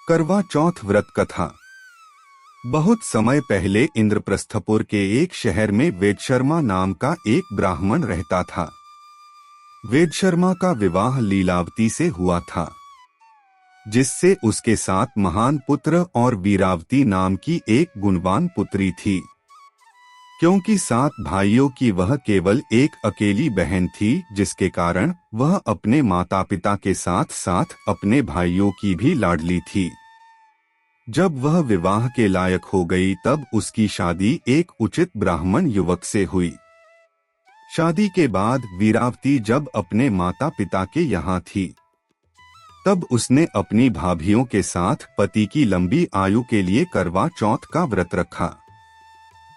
करवा चौथ व्रत कथा। बहुत समय पहले इंद्रप्रस्थपुर के एक शहर में वेदशर्मा नाम का एक ब्राह्मण रहता था। वेदशर्मा का विवाह लीलावती से हुआ था, जिससे उसके साथ महान पुत्र और वीरावती नाम की एक गुणवान पुत्री थी। क्योंकि 7 भाइयों की वह केवल एक अकेली बहन थी, जिसके कारण वह अपने माता पिता के साथ साथ अपने भाइयों की भी लाडली थी। जब वह विवाह के लायक हो गई तब उसकी शादी एक उचित ब्राह्मण युवक से हुई। शादी के बाद वीरावती जब अपने माता पिता के यहाँ थी, तब उसने अपनी भाभियों के साथ पति की लंबी आयु के लिए करवा चौथ का व्रत रखा।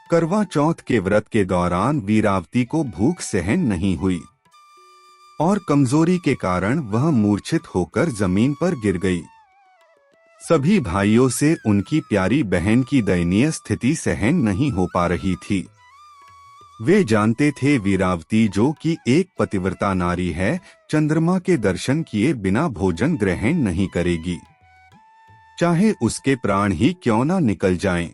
करवा चौथ के व्रत के दौरान वीरावती को भूख सहन नहीं हुई और कमजोरी के कारण वह मूर्छित होकर जमीन पर गिर गई। सभी भाइयों से उनकी प्यारी बहन की दयनीय स्थिति सहन नहीं हो पा रही थी। वे जानते थे वीरावती, जो कि एक पतिव्रता नारी है, चंद्रमा के दर्शन किए बिना भोजन ग्रहण नहीं करेगी, चाहे उसके प्राण ही क्यों न निकल जाएं।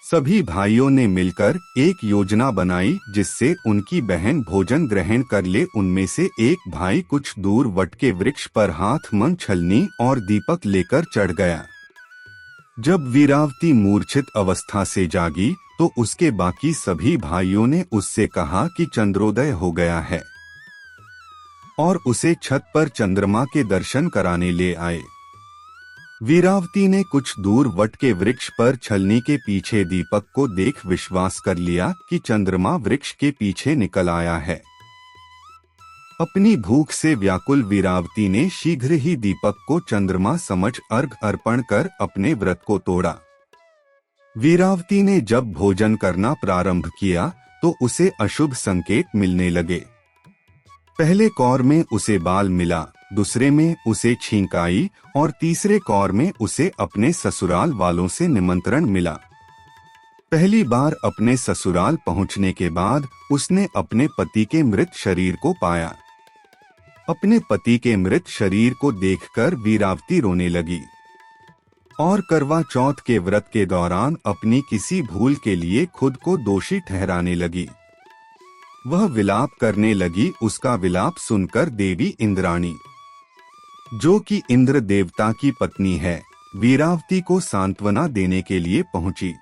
सभी भाइयों ने मिलकर एक योजना बनाई जिससे उनकी बहन भोजन ग्रहण कर ले। उनमें से एक भाई कुछ दूर वट के वृक्ष पर हाथ में छलनी और दीपक लेकर चढ़ गया। जब वीरावती मूर्छित अवस्था से जागी तो उसके बाकी सभी भाइयों ने उससे कहा कि चंद्रोदय हो गया है और उसे छत पर चंद्रमा के दर्शन कराने ले आए। वीरावती ने कुछ दूर वट के वृक्ष पर छलनी के पीछे दीपक को देख विश्वास कर लिया कि चंद्रमा वृक्ष के पीछे निकल आया है। अपनी भूख से व्याकुल वीरावती ने शीघ्र ही दीपक को चंद्रमा समझ अर्घ अर्पण कर अपने व्रत को तोड़ा। वीरावती ने जब भोजन करना प्रारंभ किया तो उसे अशुभ संकेत मिलने लगे। पहले कौर में उसे बाल मिला, दूसरे में उसे छींक आई और तीसरे कौर में उसे अपने ससुराल वालों से निमंत्रण मिला। पहली बार अपने ससुराल पहुंचने के बाद उसने अपने पति के मृत शरीर को पाया। अपने पति के मृत शरीर को देखकर वीरावती रोने लगी और करवा चौथ के व्रत के दौरान अपनी किसी भूल के लिए खुद को दोषी ठहराने लगी। वह विलाप करने लगी। उसका विलाप सुनकर देवी इंद्राणी, जो कि इंद्र देवता की पत्नी है, वीरावती को सांत्वना देने के लिए पहुंची।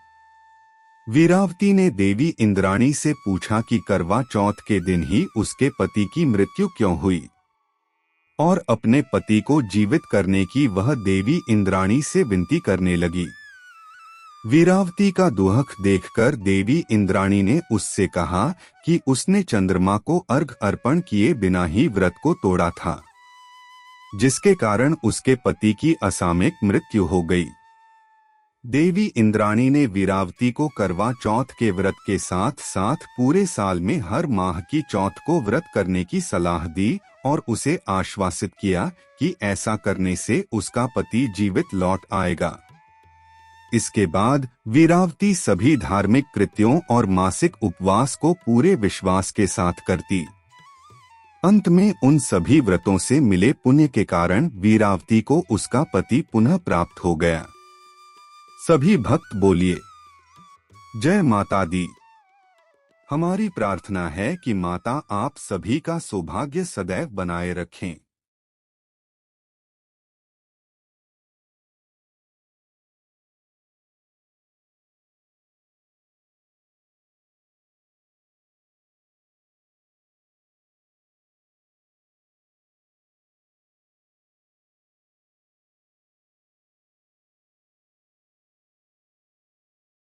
वीरावती ने देवी इंद्राणी से पूछा कि करवा चौथ के दिन ही उसके पति की मृत्यु क्यों हुई और अपने पति को जीवित करने की वह देवी इंद्राणी से विनती करने लगी। वीरावती का दुहख देखकर देवी इंद्राणी ने उससे कहा कि उसने चंद्रमा को अर्घ अर्पण किए बिना ही व्रत को तोड़ा था, जिसके कारण उसके पति की असामयिक मृत्यु हो गई। देवी इंद्राणी ने वीरावती को करवा चौथ के व्रत के साथ साथ पूरे साल में हर माह की चौथ को व्रत करने की सलाह दी और उसे आश्वासित किया कि ऐसा करने से उसका पति जीवित लौट आएगा। इसके बाद वीरावती सभी धार्मिक कृत्यों और मासिक उपवास को पूरे विश्वास के साथ करती। अंत में उन सभी व्रतों से मिले पुण्य के कारण वीरावती को उसका पति पुनः प्राप्त हो गया। सभी भक्त बोलिए जय माता दी। हमारी प्रार्थना है कि माता आप सभी का सौभाग्य सदैव बनाए रखें।